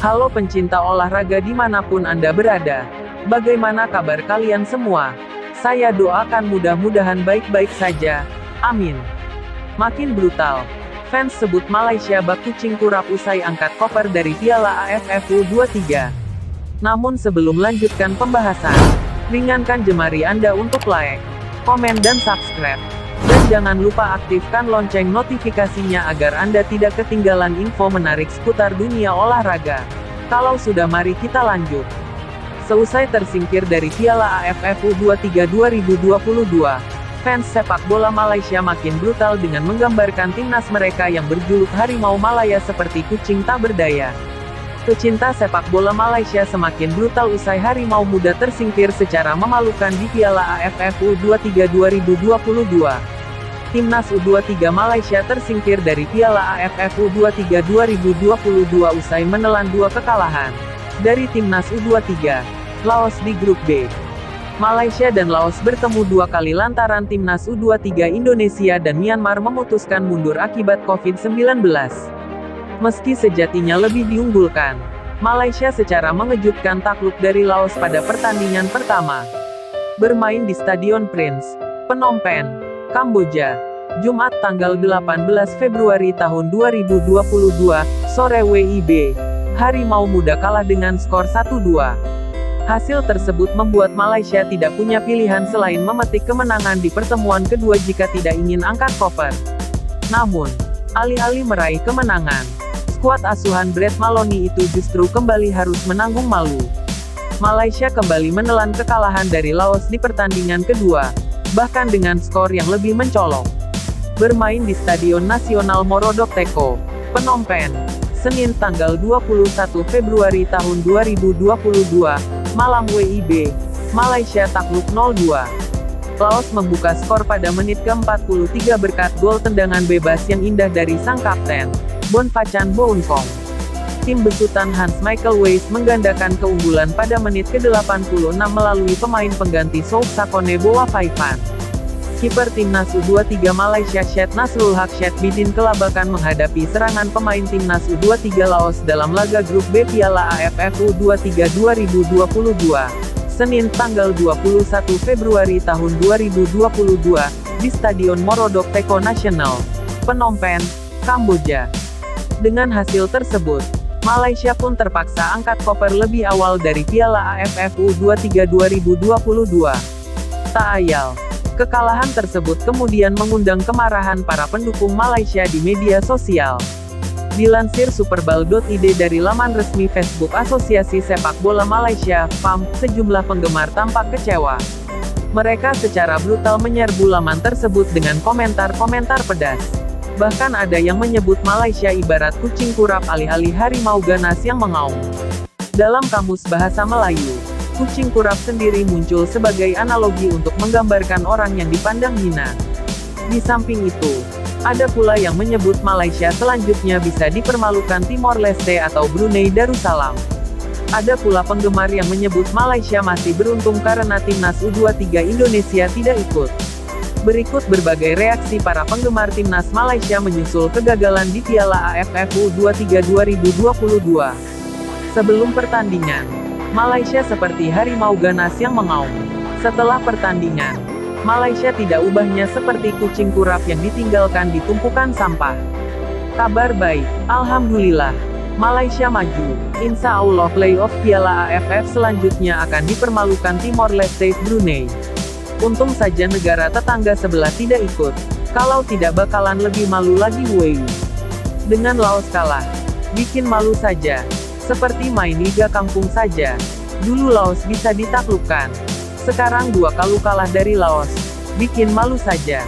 Halo pencinta olahraga dimanapun Anda berada. Bagaimana kabar kalian semua? Saya doakan mudah-mudahan baik-baik saja. Amin. Makin brutal. Fans sebut Malaysia bak kucing kurap usai angkat koper dari Piala AFF U23. Namun sebelum lanjutkan pembahasan, ringankan jemari Anda untuk like, komen dan subscribe. Dan jangan lupa aktifkan lonceng notifikasinya agar Anda tidak ketinggalan info menarik seputar dunia olahraga. Kalau sudah, mari kita lanjut. Seusai tersingkir dari Piala AFF U23 2022, fans sepak bola Malaysia makin brutal dengan menggambarkan timnas mereka yang berjuluk Harimau Malaya seperti kucing tak berdaya. Pecinta sepak bola Malaysia semakin brutal usai Harimau Muda tersingkir secara memalukan di Piala AFF U23 2022. Timnas U23 Malaysia tersingkir dari Piala AFF U23 2022 usai menelan 2 kekalahan dari Timnas U23 Laos di grup B. Malaysia dan Laos bertemu 2 kali lantaran Timnas U23 Indonesia dan Myanmar memutuskan mundur akibat COVID-19. Meski sejatinya lebih diunggulkan, Malaysia secara mengejutkan takluk dari Laos pada pertandingan pertama. Bermain di Stadion Prince, Phnom Penh, Kamboja, Jumat tanggal 18 Februari tahun 2022, sore WIB, Harimau Muda kalah dengan skor 1-2. Hasil tersebut membuat Malaysia tidak punya pilihan selain memetik kemenangan di pertemuan kedua jika tidak ingin angkat koper. Namun, alih-alih meraih kemenangan, skuad asuhan Brett Maloney itu justru kembali harus menanggung malu. Malaysia kembali menelan kekalahan dari Laos di pertandingan kedua, bahkan dengan skor yang lebih mencolok. Bermain di Stadion Nasional Morodok Teko, Phnom Penh, Senin tanggal 21 Februari tahun 2022, malam WIB, Malaysia takluk 0-2. Laos membuka skor pada menit ke-43 berkat gol tendangan bebas yang indah dari sang kapten, Bonfachan Bounkong. Tim besutan Hans Michael Weiss menggandakan keunggulan pada menit ke-86 melalui pemain pengganti Souphsakone Boafaifan. Kiper Timnas U23 Malaysia Syed Nasrul Haq Syed Bidin kelabakan menghadapi serangan pemain Timnas U23 Laos dalam laga grup B Piala AFF U23 2022. Senin tanggal 21 Februari tahun 2022, di Stadion Morodok Teko Nasional, Phnom Penh, Kamboja. Dengan hasil tersebut, Malaysia pun terpaksa angkat koper lebih awal dari Piala AFF U23 2022. Tak ayal, kekalahan tersebut kemudian mengundang kemarahan para pendukung Malaysia di media sosial. Dilansir Superball.id dari laman resmi Facebook Asosiasi Sepak Bola Malaysia, PAM, sejumlah penggemar tampak kecewa. Mereka secara brutal menyerbu laman tersebut dengan komentar-komentar pedas. Bahkan ada yang menyebut Malaysia ibarat kucing kurap alih-alih harimau ganas yang mengaum. Dalam Kamus Bahasa Melayu, kucing kurap sendiri muncul sebagai analogi untuk menggambarkan orang yang dipandang hina. Di samping itu, ada pula yang menyebut Malaysia selanjutnya bisa dipermalukan Timor Leste atau Brunei Darussalam. Ada pula penggemar yang menyebut Malaysia masih beruntung karena Timnas U23 Indonesia tidak ikut. Berikut berbagai reaksi para penggemar Timnas Malaysia menyusul kegagalan di Piala AFF U23 2022. Sebelum pertandingan, Malaysia seperti harimau ganas yang mengaum. Setelah pertandingan, Malaysia tidak ubahnya seperti kucing kurap yang ditinggalkan di tumpukan sampah. Kabar baik, alhamdulillah, Malaysia maju. Insya Allah playoff Piala AFF selanjutnya akan dipermalukan Timor Leste Brunei. Untung saja negara tetangga sebelah tidak ikut. Kalau tidak bakalan lebih malu lagi woi. Dengan Laos kalah, bikin malu saja. Seperti main liga kampung saja. Dulu Laos bisa ditaklukkan. Sekarang 2 kali kalah dari Laos. Bikin malu saja.